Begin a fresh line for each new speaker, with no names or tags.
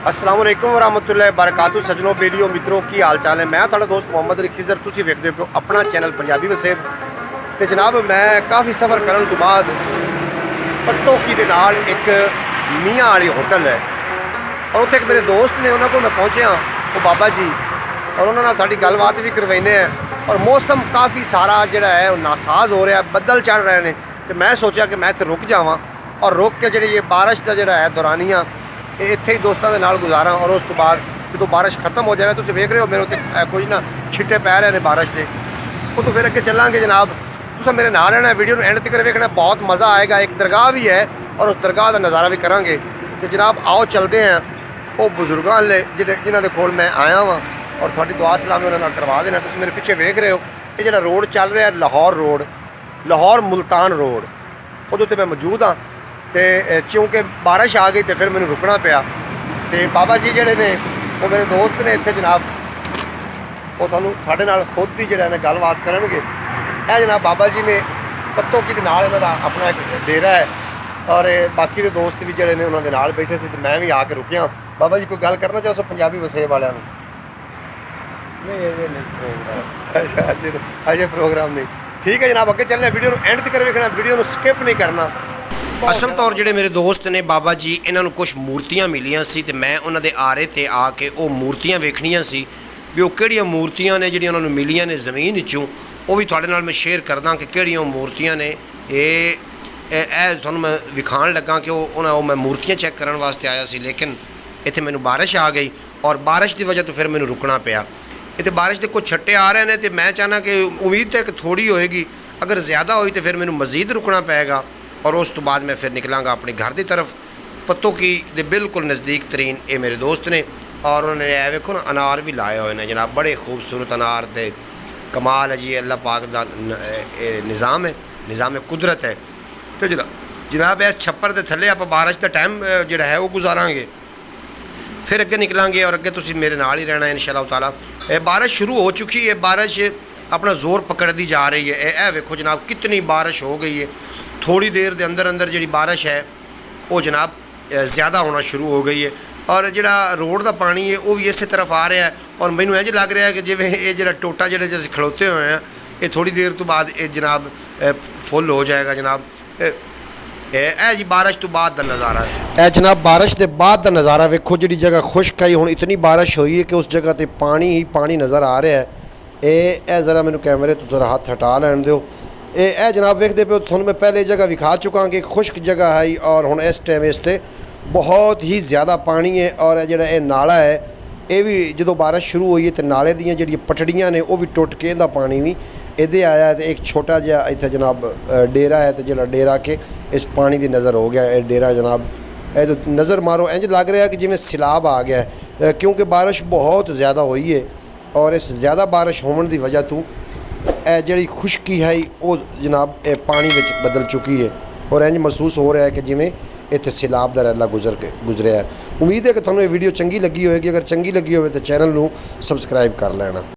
अस्सलाम वालेकुम वरहमतुल्लाहि वबरकातुहू सजनों वीडियो मित्रों की हाल चाल है। मैं तुहाडा दोस्त मोहम्मद रिखीज़र, तुसीं वेखदे हो अपना चैनल पंजाबी वसेब। तो जनाब मैं काफ़ी सफ़र करने तो बाद पत्तोकी दे नाल एक मियाँ वाली होटल है और उत्थे एक मेरे दोस्त ने, उन्होंने को मैं पहुँचे हाँ वो बाबा जी, और उन्होंने साड़ी गलबात भी करवाने हैं। और मौसम काफ़ी सारा जोड़ा है वो नासाज हो रहा है, बदल चढ़ रहे हैं। तो मैं सोचा कि मैं इत्थे रुक जावां और रुक के जी ये बारिश का जोड़ा है दौरानिया इत्थे ही दोस्तों के नाल गुजारा। और उस तो बाद जो बारिश खत्म हो जाए, तुम वेख रहे हो मेरे उत्ते कोई ना छिट्टे पै रहे हैं बारिश के, वो तो फिर अगे चलांगे जनाब। तुम मेरे नाल रहना, वीडियो एंड तक वेखना, बहुत मज़ा आएगा। एक दरगाह भी है और उस दरगाह का नज़ारा भी करांगे। तो जनाब आओ चलते हैं वो बुजुर्गों ले जिन्हों के कोल मैं आया वहाँ, और थोड़ी दुआ सलामी उन्होंने करवा देना। तुम मेरे पिछे वेख रहे हो ये जो रोड चल रहा है लाहौर रोड, लाहौर मुल्तान रोड, उदे मैं मौजूद हाँ। तो क्योंकि बारिश आ गई तो फिर मैंने रुकना पिया। तो बाबा जी जोड़े ने वो मेरे दोस्त ने इतने जनाब, वो थानू साढ़े नाल खुद ही जोड़ा ने गलबात करनगे। यह जनाब बाबा जी ने पत्तोकी दे नाल इन्हां दा अपना एक डेरा है, और बाकी के दोस्त भी जोड़े ने उन्होंने नाल बैठे थे। तो मैं भी आके रुकिया। बाबा जी कोई गल करना चाहो सो पंजाबी वसेब वाले? अच्छा अजे प्रोग्राम नहीं, ठीक है जनाब अगे चलने। वीडियो एंड तक वेखना, वीडियो स्किप नहीं करना।
असल तौर ਜਿਹੜੇ ਮੇਰੇ ਦੋਸਤ ਨੇ ਬਾਬਾ ਜੀ, ਇਹਨਾਂ ਨੂੰ ਕੁਝ ਮੂਰਤੀਆਂ ਮਿਲੀਆਂ ਸੀ ਤੇ ਮੈਂ ਉਹਨਾਂ ਦੇ ਆਰੇ ਤੇ ਆ ਕੇ ਉਹ ਮੂਰਤੀਆਂ ਵੇਖਣੀਆਂ ਸੀ ਵੀ ਉਹ ਕਿਹੜੀਆਂ ਮੂਰਤੀਆਂ ਨੇ ਜਿਹੜੀਆਂ ਉਹਨਾਂ ਨੂੰ ਮਿਲੀਆਂ ਨੇ ਜ਼ਮੀਨ ਵਿੱਚੋਂ। ਉਹ ਵੀ ਤੁਹਾਡੇ ਨਾਲ ਮੈਂ ਸ਼ੇਅਰ ਕਰਦਾ ਕਿ ਕਿਹੜੀਆਂ ਮੂਰਤੀਆਂ ਨੇ। ਇਹ ਤੁਹਾਨੂੰ ਮੈਂ ਵਿਖਾਉਣ ਲੱਗਾ ਕਿ ਉਹ ਮੈਂ ਮੂਰਤੀਆਂ ਚੈੱਕ ਕਰਨ ਵਾਸਤੇ ਆਇਆ ਸੀ, ਲੇਕਿਨ ਇੱਥੇ ਮੈਨੂੰ ਬਾਰਿਸ਼ ਆ ਗਈ ਔਰ ਬਾਰਿਸ਼ ਦੀ ਵਜ੍ਹਾ ਤੋਂ ਫਿਰ ਮੈਨੂੰ ਰੁਕਣਾ ਪਿਆ। ਇੱਥੇ ਬਾਰਿਸ਼ ਦੇ ਕੁਝ ਛੱਟੇ ਆ ਰਹੇ ਨੇ ਤੇ ਮੈਂ ਚਾਹਨਾ ਕਿ ਉਮੀਦ ਤਾਂ ਇੱਕ ਥੋੜੀ ਹੋਏਗੀ, अगर ज़्यादा हुई तो फिर मैंने मज़ीद रुकना पेगा। और उस तो बाद मैं फिर निकलांगा अपने घर की तरफ। पत्तोकी दे बिल्कुल नज़दीक तरीन ये मेरे दोस्त ने, और उन्होंने वेखो ना अनार भी लाए हुए हैं जनाब, बड़े खूबसूरत अनार थे। कमाल है जी, अल्लाह पाक का निज़ाम है, निज़ाम कुदरत है। तो जनाब इस छप्पर के थले आप बारिश का टाइम जोड़ा है वो गुजारांगे, फिर अगे निकलांगे और अगे तुसीं मेरे नाल ही रहना है इंशाअल्लाह ताला। बारिश शुरू हो चुकी है, बारिश अपना जोर पकड़ती जा रही है। यह वेखो जनाब कितनी बारिश हो गई है। थोड़ी देर के अंदर अंदर जी बारिश है वो जनाब ज़्यादा होना शुरू हो गई है, और जोड़ा रोड का पानी है वो भी इस तरफ आ रहा है। और मैनू इंज लग रहा है कि जिवें ये जो टोटा जो असीं खड़ोते हुए हैं ये थोड़ी देर तो बाद ये जनाब फुल हो जाएगा जनाब। यह जी बारिश तो बाद का नज़ारा है। यह जनाब बारिश के बाद का नज़ारा वेखो, जी जगह खुश्क आई, हुण इतनी बारिश हुई है कि उस जगह पर पानी ही पानी नज़र आ रहा है। ये ज़रा मैंने कैमरे तो ज़रा हाथ हटा लैन दो। ये जनाब वेखते पे थोड़ा मैं पहले जगह विखा चुका कि खुश्क जगह है, और हुण इस टाइम इस ते बहुत ही ज़्यादा पानी है। और जो ये नाला है ये भी जो बारिश शुरू हुई है तो नाले दी जी पटड़ियाँ ने वो भी टुट के इहदा पानी भी इधे आया है। तो एक छोटा जिहा इत्थे जनाब डेरा है, तो जो डेरा के इस पानी की नज़र हो गया। ये डेरा जनाब ये जो नज़र मारो इंज लग रहा है कि जिवें सैलाब आ गया है, क्योंकि बारिश बहुत ज़्यादा हुई है। और इस ज़्यादा बारिश होने की वजह तो जी खुश्की है वो जनाब पानी में बदल चुकी है, और इंज महसूस हो रहा है कि जिमें इत्थे सैलाब का रैला गुजरिया है। उम्मीद है कि तुहानूं ये वीडियो चंगी लगी होगी। अगर चंगी लगी हो तो चैनल नूं सबसक्राइब कर लेना।